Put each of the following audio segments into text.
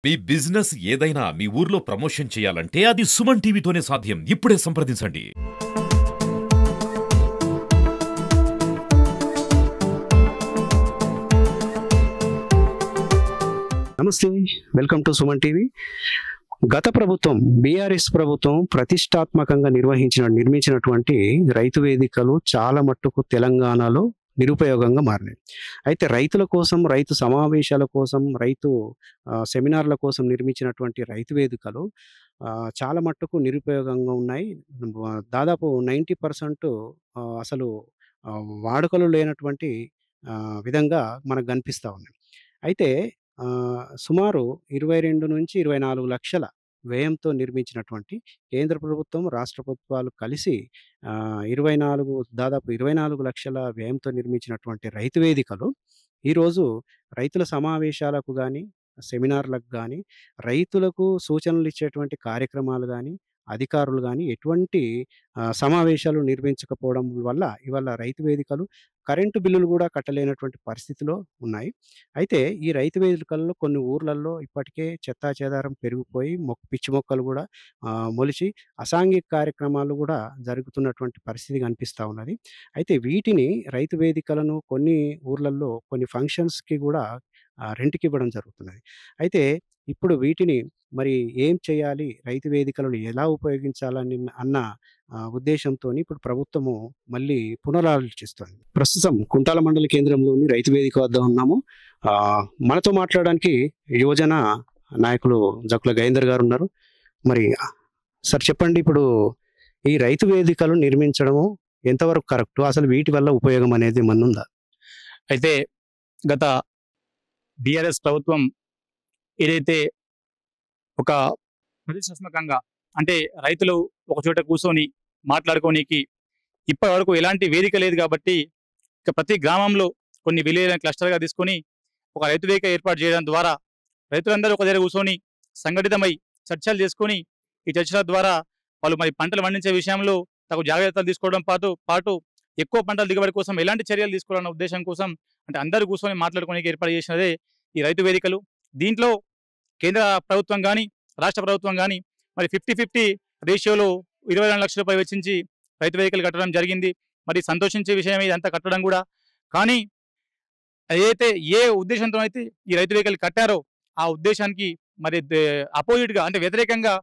మీ business ఏదైనా మీ ఊర్లో promotion చేయాలంటే అది సుమన్ టీవీతోనే సాధ్యం. ఇప్పుడే సంప్రదించండి. నమస్తే, వెల్కమ్ టు సుమన్ టీవీ. గత ప్రభుత్వం బీఆర్ఎస్ ప్రభుత్వం ప్రతిష్టాత్మకంగా నిర్మించినటువంటి రైతు వేదికలు చాలా మట్టుకు తెలంగాణలో నిరుపయోగంగా మారినాయి. అయితే రైతుల కోసం, రైతు సమావేశాల కోసం, రైతు సెమినార్ల కోసం నిర్మించినటువంటి రైతు వేదికలు చాలా మట్టుకు నిరుపయోగంగా ఉన్నాయి. దాదాపు 90% అసలు వాడుకలో లేనటువంటి విధంగా మనకు కనిపిస్తూ ఉన్నాయి. అయితే సుమారు 22-24 లక్షల వ్యయంతో నిర్మించినటువంటి కేంద్ర ప్రభుత్వం, రాష్ట్ర ప్రభుత్వాలు కలిసి 24 లక్షల వ్యయంతో నిర్మించినటువంటి రైతు వేదికలు ఈరోజు రైతుల సమావేశాలకు గానీ, సెమినార్‌లకు గానీ, రైతులకు సూచనలు ఇచ్చేటువంటి కార్యక్రమాలు గానీ, అధికారులు గానీ ఎటువంటి సమావేశాలు నిర్వహించకపోవడం వల్ల ఇవాళ రైతు వేదికలు కరెంటు బిల్లులు గూడా కట్టలేనటువంటి పరిస్థితిలో ఉన్నాయి. అయితే ఈ రైతు వేదికల్లో కొన్ని ఊర్లల్లో ఇప్పటికే చెత్తాచెదారం పెరిగిపోయి పిచ్చి మొక్కలు గూడా మొలిచి అసాంఘిక కార్యక్రమాలు గూడా జరుగుతున్నటువంటి పరిస్థితి కనిపిస్తా ఉన్నది. అయితే వీటిని రైతు వేదికలను కొన్ని ఊర్లల్లో కొన్ని ఫంక్షన్స్‌కి గూడా రెంట్‌కి ఇవ్వడం జరుగుతున్నది. అయితే ఇప్పుడు వీటిని మరి ఏం చేయాలి? రైతు వేదికలను ఎలా ఉపయోగించాలని అన్న ఉద్దేశంతోని ఇప్పుడు ప్రభుత్వము మళ్ళీ పునరాలోచిస్తోంది. ప్రస్తుతం కుంటాల మండల కేంద్రంలోని రైతు వేదిక వద్ద ఉన్నాము. మనతో మాట్లాడడానికి యువజన నాయకులు జక్కుల గయేందర్ గారు ఉన్నారు. మరి సార్ చెప్పండి, ఇప్పుడు ఈ రైతు వేదికలు నిర్మించడము ఎంతవరకు కరెక్టు? అసలు వీటి వల్ల ఉపయోగం అనేది ఏమన్నా ఉందా? అయితే గత బీఆర్ఎస్ ప్రభుత్వం ఏదైతే ఒక ప్రతిష్టాత్మకంగా అంటే రైతులు ఒక చోట కూర్చొని మాట్లాడుకోనికి ఇప్పటి వరకు ఎలాంటి వేదిక లేదు కాబట్టి ఇక ప్రతి గ్రామంలో కొన్ని విలేజ్ క్లస్టర్గా తీసుకొని ఒక రైతు వేదిక ఏర్పాటు చేయడం ద్వారా రైతులందరూ ఒక దగ్గర కూర్చొని సంఘటితమై చర్చలు చేసుకొని ఈ చర్చల ద్వారా వాళ్ళు మరి పంటలు పండించే విషయంలో తగు జాగ్రత్తలు తీసుకోవడం పాటు ఎక్కువ పంటల దిగుబడి కోసం ఎలాంటి చర్యలు తీసుకోవాలన్న ఉద్దేశం కోసం అంటే అందరూ కూర్చొని మాట్లాడుకోనికి ఏర్పాటు చేసినదే ఈ రైతు వేదికలు. దీంట్లో కేంద్ర ప్రభుత్వం కానీ, రాష్ట్ర ప్రభుత్వం కానీ మరి 50-50 రేషియోలో 22 లక్షల రూపాయలు వెచ్చించి రైతు వేదికలు కట్టడం జరిగింది. మరి సంతోషించే విషయం ఇదంతా కట్టడం కూడా. కానీ ఏదైతే ఏ ఉద్దేశంతో అయితే ఈ రైతు వేదికలు కట్టారో ఆ ఉద్దేశానికి మరి అపోజిట్గా అంటే వ్యతిరేకంగా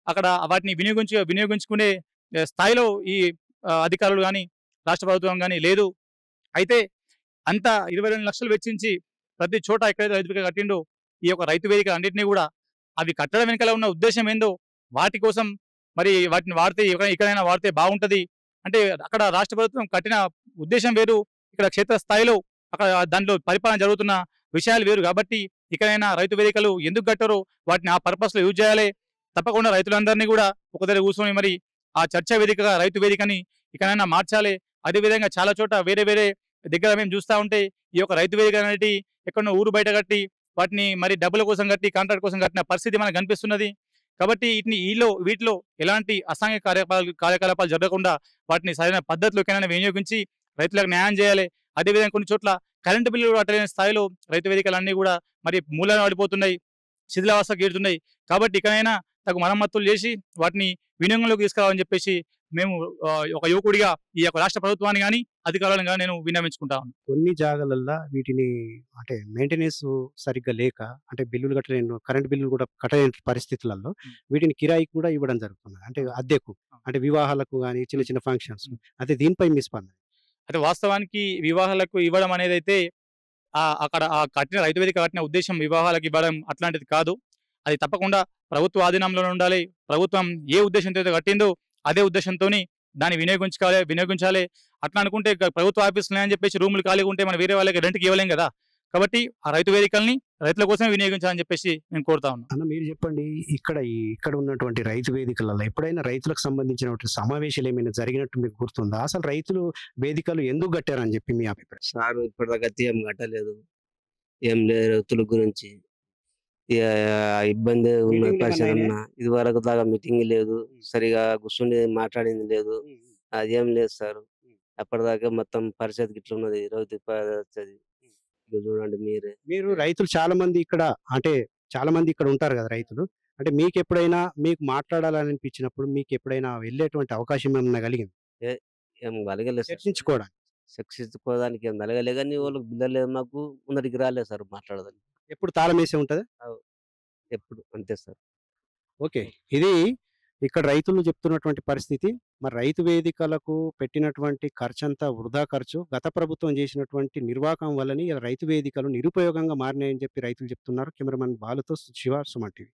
అక్కడ వాటిని వినియోగించుకునే స్థాయిలో ఈ అధికారులు కానీ, రాష్ట్ర ప్రభుత్వం కానీ లేదు. అయితే అంత 22 లక్షలు వెచ్చించి ప్రతి చోట ఎక్కడైతే రైతు వేదిక కట్టిండో ఈ యొక్క రైతు వేదిక అన్నింటినీ కూడా అవి కట్టడం వెనకాల ఉన్న ఉద్దేశం ఏందో వాటి కోసం మరి వాటిని వాడితే ఎక్కడైనా వాడితే బాగుంటది అంటే అక్కడ రాష్ట్ర ప్రభుత్వం కట్టిన ఉద్దేశం వేరు, ఇక్కడ క్షేత్ర స్థాయిలో అక్కడ దాంట్లో పరిపాలన జరుగుతున్న విషయాలు వేరు. కాబట్టి ఇక్కడైనా రైతు వేదికలు ఎందుకు కట్టారో వాటిని ఆ పర్పస్లో యూజ్ చేయాలి. తప్పకుండా రైతులందరినీ కూడా ఒక దగ్గర కూర్చొని మరి ఆ చర్చా వేదికగా రైతు వేదికని ఇక్కడైనా మార్చాలి. అదేవిధంగా చాలా చోట వేరే వేరే దగ్గర మేము చూస్తూ ఉంటే ఈ యొక్క రైతు వేదిక అనేది ఎక్కడో ఊరు బయట కట్టి వాటిని మరి డబ్బుల కోసం కట్టి కాంట్రాక్ట్ కోసం కట్టిన పరిస్థితి మనకు కనిపిస్తున్నది. కాబట్టి వీటిలో ఎలాంటి అసాంఘిక కార్యకలాపాలు జరగకుండా వాటిని సరైన పద్ధతిలోకైనా వినియోగించి రైతులకు న్యాయం చేయాలి. అదేవిధంగా కొన్ని చోట్ల కరెంటు బిల్లులు కట్టలేని స్థాయిలో రైతు వేదికలన్నీ కూడా మరి మూలన పడిపోతున్నాయి, శిథిలావస్థకు చేరుతున్నాయి. కాబట్టి ఇకనైనా తగు మరమ్మతులు చేసి వాటిని వినియోగంలోకి తీసుకురావాలని చెప్పేసి మేము ఒక యువకుడిగా ఈ యొక్క రాష్ట్ర ప్రభుత్వాన్ని కానీ అధికారులను కానీ నేను విన్నవించుకుంటా ఉన్నాను. కొన్ని జాగాలల్లో వీటిని అంటే మెయింటెనెన్స్ సరిగ్గా లేక అంటే బిల్లులు కట్టలేని కరెంట్ బిల్లులు కూడా కట్టలేని పరిస్థితులలో వీటిని కిరాయికి కూడా ఇవ్వడం జరుగుతుంది. అంటే అద్దెకు, అంటే వివాహాలకు కానీ చిన్న చిన్న ఫంక్షన్స్. అయితే దీనిపై మీ స్పందన? అయితే వాస్తవానికి వివాహాలకు ఇవ్వడం అనేది అయితే అక్కడ ఆ కట్టిన రైతు వేదిక కట్టిన ఉద్దేశం వివాహాలకు ఇవ్వడం అట్లాంటిది కాదు. అది తప్పకుండా ప్రభుత్వ ఆధీనంలోనే ఉండాలి. ప్రభుత్వం ఏ ఉద్దేశంతో అయితే కట్టిందో అదే ఉద్దేశంతోని దాన్ని వినియోగించాలి. అట్లా అనుకుంటే ప్రభుత్వ ఆఫీసులు అని చెప్పేసి రూములు ఖాళీగా ఉంటే మనం వేరే వాళ్ళకి రెంట్కి ఇవ్వలేం కదా. కాబట్టి ఆ రైతు వేదికల్ని రైతుల కోసమే వినియోగించాలని చెప్పేసి నేను కోరుతా ఉన్నాను. అన్న, మీరు చెప్పండి, ఇక్కడ ఉన్నటువంటి రైతు వేదికలలో ఎప్పుడైనా రైతులకు సంబంధించినటువంటి సమావేశాలు ఏమైనా జరిగినట్టు మీకు గుర్తుందా? అసలు రైతులు వేదికలు ఎందుకు కట్టారని చెప్పి మీ అభిప్రాయం? సార్ ఇప్పటిదాకా ఏం కట్టలేదు, ఏం లేదు రైతుల గురించి. ఇక ఇబ్బంది ఉన్న పరిస్థితి ఉన్నా ఇది వరకు దాకా మీటింగ్ లేదు, సరిగా కూర్చుని మాట్లాడింది లేదు, అదేం లేదు సార్. అప్పటిదాకా మొత్తం పరిస్థితి ఇట్లా ఉన్నది రైతు పరిస్థితి. చూడండి మీరే. మీరు రైతులు చాలా మంది ఇక్కడ అంటే చాలామంది ఇక్కడ ఉంటారు గదా రైతులు. అంటే మీకెప్పుడైనా మీకు మాట్లాడాలని అనిపించినప్పుడు మీకెప్పుడైనా వెళ్ళేటువంటి అవకాశం ఏమన్నా కలిగిందా? ఏ ఏం కలగలేదు సార్. చర్చించుకోవడానికి. చర్చించుకోవడానికి ఏం కలగలే గానీ వాళ్ళకి బిల్లలేదు మాకు ముందరికి రాలేదు సార్ మాట్లాడడానికి. ఎప్పుడు తాళమేసే ఉంటదా? అవ్ ఎప్పుడు అంతే సార్. ఓకే. ఇది ఇక్కడ రైతులు చెప్తున్నటువంటి పరిస్థితి. మరి రైతు వేదికలకు పెట్టినటువంటి ఖర్చంతా వృధా ఖర్చు. గత ప్రభుత్వం చేసినటువంటి నిర్వాకం వల్లనే ఇలా రైతు వేదికలు నిరుపయోగంగా మారినాయని చెప్పి రైతులు చెప్తున్నారు. కెమెరామన్ బాలుతో శివ, సుమన్ టీవీ.